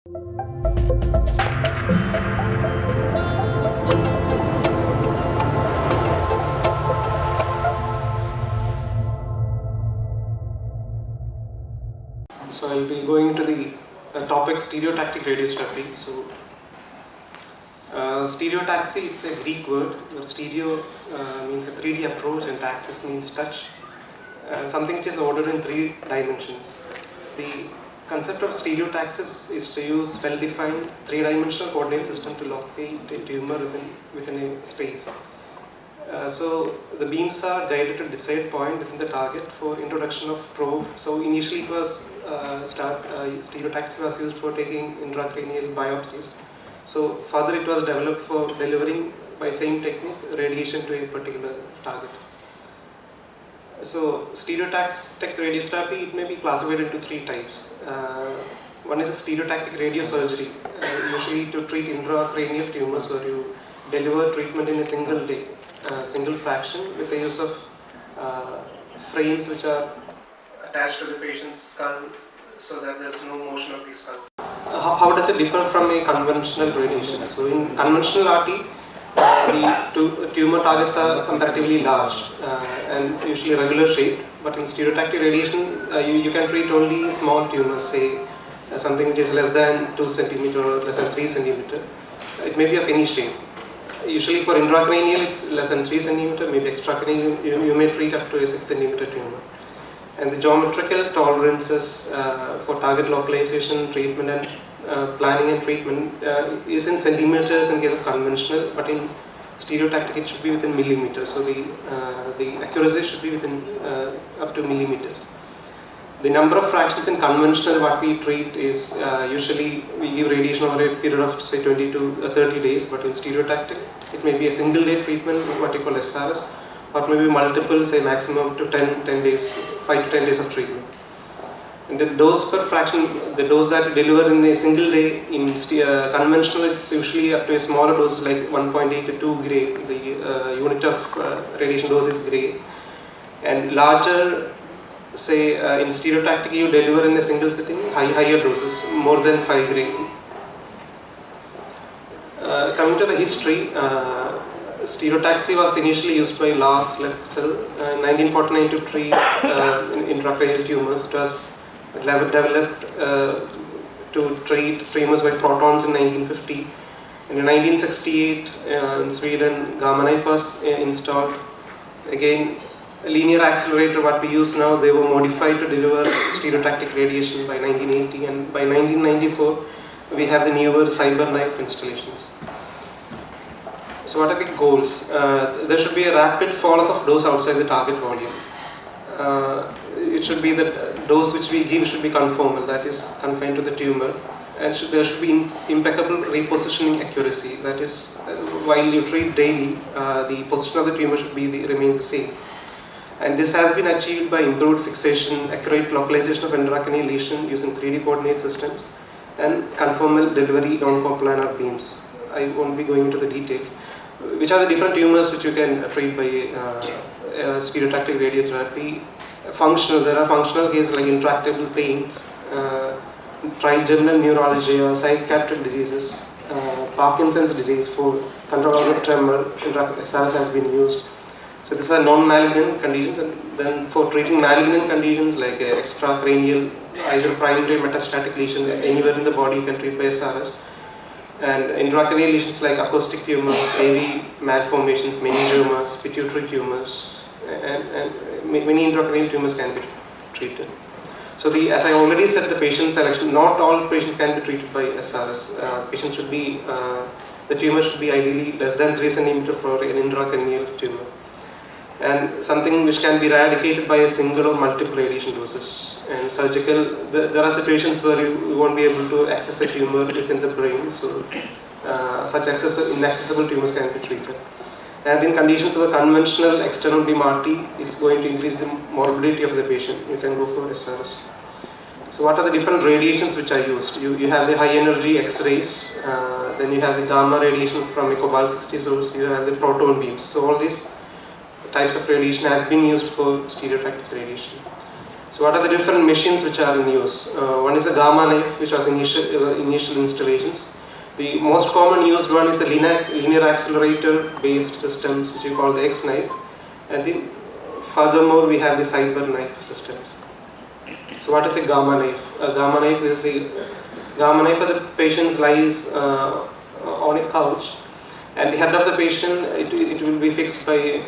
So I'll be going into the topic stereotactic radiotherapy. So stereotaxy, it's a Greek word. Stereo means a 3D approach and taxis means touch. Something which is ordered in 3 dimensions. The concept of stereotaxis is to use well-defined 3-dimensional coordinate system to locate a tumor within a space. So the beams are guided to desired point within the target for introduction of probe. So initially it was stereotaxy was used for taking intracranial biopsies. So further it was developed for delivering by same technique radiation to a particular target. So stereotactic radiotherapy, it may be classified into 3 types. One is stereotactic radiosurgery, usually to treat intracranial tumors where you deliver treatment in a single day, single fraction with the use of frames which are attached to the patient's skull so that there is no motion of the skull. How does it differ from a conventional radiation? So in conventional RT, the tumor targets are comparatively large and usually regular shaped, but in stereotactic radiation you can treat only small tumors, say something which is less than 2 cm or less than 3 cm. It may be of any shape. Usually for intracranial it's less than 3 cm, maybe extracranial you may treat up to a 6 cm tumor. And the geometrical tolerances for target localization, treatment and planning and treatment is in centimeters in case of conventional, but in stereotactic it should be within millimeters. So the accuracy should be within up to millimeters. The number of fractions in conventional what we treat is usually we give radiation over a period of say 20 to 30 days, but in stereotactic it may be a single day treatment, what you call SRS, or maybe multiple, say maximum to 10 days, 5 to 10 days of treatment. And the dose per fraction, the dose that we deliver in a single day in conventional, it's usually up to a smaller dose like 1.8 to 2 gray. The unit of radiation dose is gray. And larger, say in stereotactic, you deliver in a single sitting higher doses, more than 5 gray. Coming to the history, stereotaxy was initially used by Lars Lexell in 1949 to treat intracranial tumors. It was developed to treat tumors by protons in 1950. And in 1968 in Sweden, Gamma knife was installed. Again, a linear accelerator what we use now, they were modified to deliver stereotactic radiation by 1980, and by 1994 we have the newer CyberKnife installations. So what are the goals? There should be a rapid fall off of dose outside the target volume. It should be that dose which we give should be conformal, that is confined to the tumor, and there should be impeccable repositioning accuracy, that is while you treat daily, the position of the tumor should remain the same. And this has been achieved by improved fixation, accurate localization of intracranial lesion using 3D coordinate systems, and conformal delivery non-coplanar beams. I won't be going into the details. Which are the different tumors which you can treat by stereotactic radiotherapy? Functional, there are functional cases like intractable pains, trigeminal neuralgia, psychiatric diseases, Parkinson's disease for control of the tremor, SRS has been used. So these are non-malignant conditions, and then for treating malignant conditions like extracranial, either primary metastatic lesion anywhere in the body you can treat by SRS. And intracranial lesions like acoustic tumors, AV malformations, meningiomas, pituitary tumors, and many intracranial tumors can be treated. So as I already said, the patient selection, not all patients can be treated by SRS. Patient should be, the tumor should be ideally less than 3 cm for an intracranial tumor. And something which can be eradicated by a single or multiple radiation doses. And surgical, there are situations where you won't be able to access a tumor within the brain, so such inaccessible tumors can be treated. And in conditions where conventional external beam RT is going to increase the morbidity of the patient, you can go for SRS. So what are the different radiations which are used? You have the high energy X-rays, then you have the gamma radiation from a cobalt-60 source, you have the proton beams. So all these types of radiation has been used for stereotactic radiation. So what are the different machines which are in use? One is a Gamma knife, which was initial installations. The most common used one is the linear accelerator based systems, which we call the X knife. And then furthermore, we have the cyber knife systems. So what is a Gamma knife? A Gamma knife is the Gamma knife for the patient lies on a couch, and the head of the patient, it will be fixed by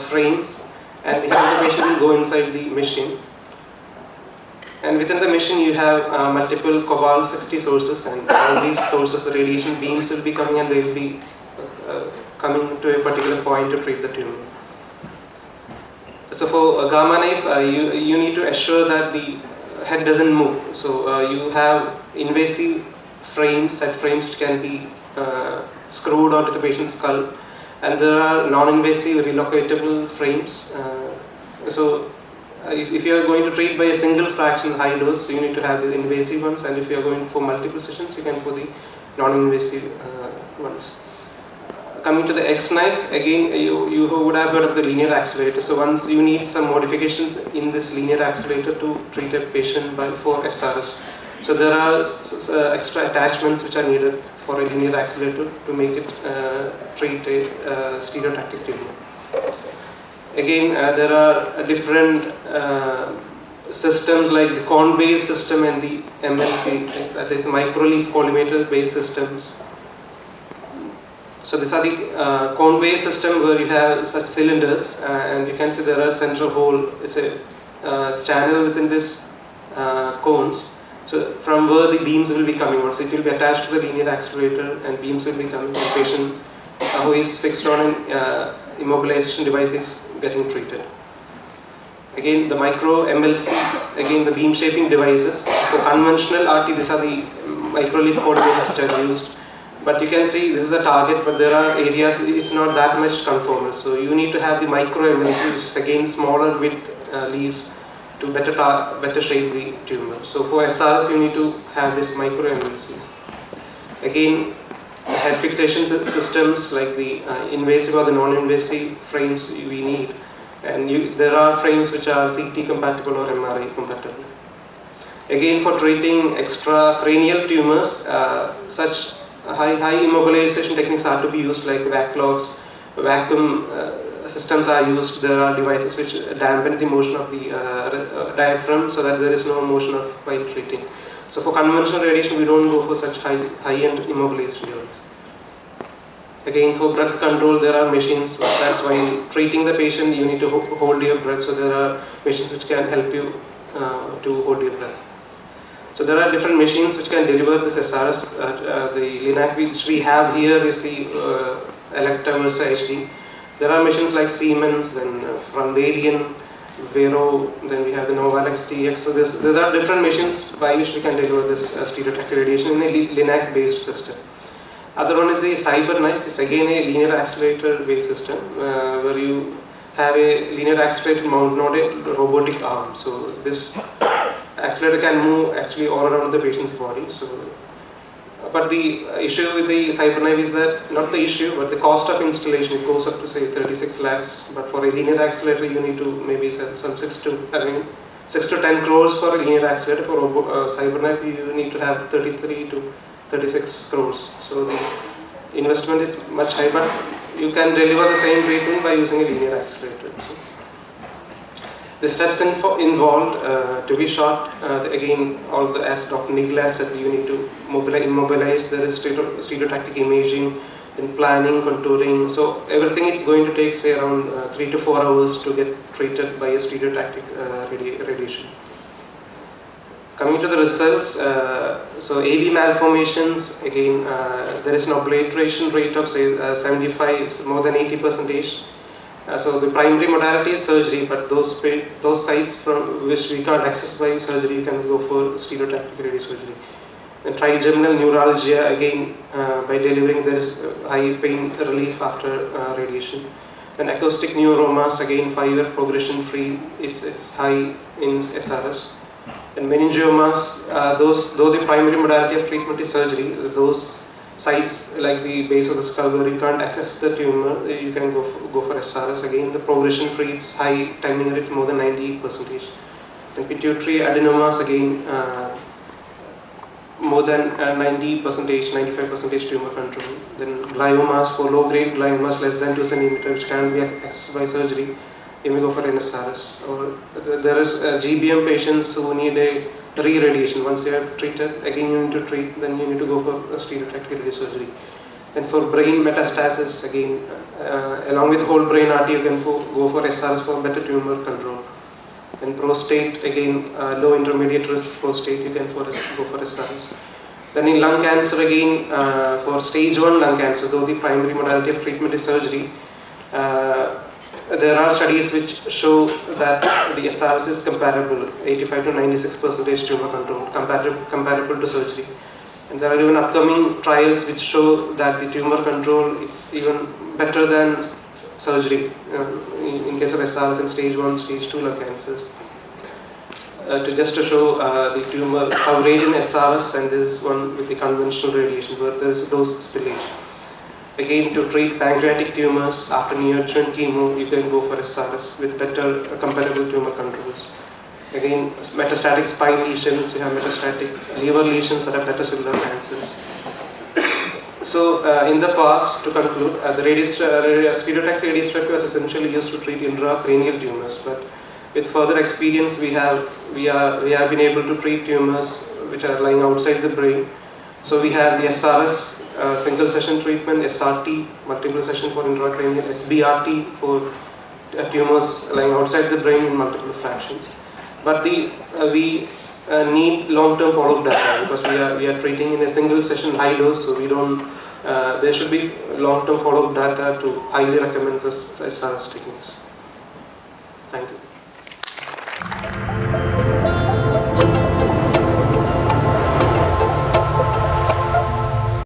frames, and the head of the patient will go inside the machine. And within the machine you have multiple cobalt-60 sources, and all these sources, the radiation beams will be coming, and they will be coming to a particular point to treat the tumor. So for a Gamma knife, you need to assure that the head doesn't move. So you have invasive frames, set frames which can be screwed onto the patient's skull, and there are non-invasive relocatable frames. If you are going to treat by a single fraction high dose, you need to have the invasive ones, and if you are going for multiple sessions, you can put the non-invasive ones. Coming to the X knife, again, you would have heard of the linear accelerator. So once you need some modifications in this linear accelerator to treat a patient for SRS. So there are extra attachments which are needed for a linear accelerator to make it treat a stereotactic tumor. Again, there are different systems like the cone-based system and the MLC, that is microleaf collimator-based systems. So these are the cone-based system where you have such cylinders, and you can see there are central hole. It's a channel within this cones. So from where the beams will be coming out. So it will be attached to the linear accelerator, and beams will be coming to the patient who is fixed on an immobilization device is getting treated. Again, the micro MLC, again the beam shaping devices. For conventional RT, these are the microleaf collimators which are used. But you can see this is the target, but there are areas it's not that much conformal. So you need to have the micro MLC, which is again smaller width leaves to better shape the tumor. So for SRS, you need to have this micro MLC. Again, head fixation systems like the invasive or the non-invasive frames we need, and there are frames which are CT compatible or MRI compatible. Again, for treating extracranial tumors, such high immobilization techniques are to be used, like vac-logs, vacuum systems are used. There are devices which dampen the motion of the diaphragm so that there is no motion while treating. So for conventional radiation, we don't go for such high-end immobilization devices. Again, for breath control, there are machines. That's why treating the patient, you need to hold your breath. So there are machines which can help you to hold your breath. So there are different machines which can deliver this SRS. The Linac which we have here is the Elekta Versa HD. There are machines like Siemens, then from Varian, Vero, then we have the Novalex TX. So there are different machines by which we can deliver this stereotactic radiation in a Linac based system. Other one is the cyber knife. It's again a linear accelerator based system where you have a linear accelerator mount, not a robotic arm. So this accelerator can move actually all around the patient's body. So, but the issue with the cyber knife is that, not the issue, but the cost of installation, it goes up to say 36 lakhs. But for a linear accelerator, you need to maybe sell some 6 to 10 crores for a linear accelerator. For a cyber knife, you need to have 33 to 36 crores. So the investment is much high, but you can deliver the same treatment by using a linear accelerator. So the steps involved, to be short, again, as Dr. Nicholas said, you need to immobilize, there is stereotactic imaging, then planning, contouring. So everything is going to take say around 3 to 4 hours to get treated by a stereotactic radiation. Coming to the results, so AV malformations, again, there is an obliteration rate of say 75, more than 80%. So the primary modality is surgery, but those sites from which we can't access by surgery, you can go for stereotactic radiosurgery. And trigeminal neuralgia, again, by delivering there is high pain relief after radiation. And acoustic neuromas, again 5-year progression free, it's high in SRS. And meningiomas, though the primary modality of treatment is surgery, those sites like the base of the skull where you can't access the tumor, you can go for SRS. Again, the progression free, it's high, timing rate more than 98%. And pituitary adenomas, again, more than 90%, 95% tumor control. Then gliomas, for low-grade gliomas less than 2 cm, which can be accessed by surgery, you may go for NSRS. Or there is GBM patients who need a re-radiation. Once you have treated, again you need to treat, then you need to go for a stereotactic radiosurgery. And for brain metastasis, again, along with whole brain RT, you can go for SRS for better tumor control. And prostate, again, low intermediate risk prostate, you can go for SRS. Then in lung cancer, again, for stage 1 lung cancer, though the primary modality of treatment is surgery, there are studies which show that the SRS is comparable, 85 to 96% tumor control, comparable to surgery. And there are even upcoming trials which show that the tumor control is even better than surgery in case of SRS in stage 1, stage 2 lung cancers. To show the tumor coverage in SRS, and this is one with the conventional radiation where there is a dose spillage. Again, to treat pancreatic tumors after neoadjuvant chemo, you can go for SRS with better comparable tumor controls. Again, metastatic spine lesions, you have metastatic liver lesions that are hepatocellular cancers. So, in the past, to conclude, the stereotactic radiotherapy was essentially used to treat intracranial tumors, but with further experience, we have been able to treat tumors which are lying outside the brain. So we have the SRS, single session treatment, SRT, multiple session for intracranial, SBRT for tumors lying outside the brain in multiple fractions. But we need long-term follow-up data because we are treating in a single session high dose, so we don't. There should be long-term follow-up data to highly recommend this SRS techniques. Thank you.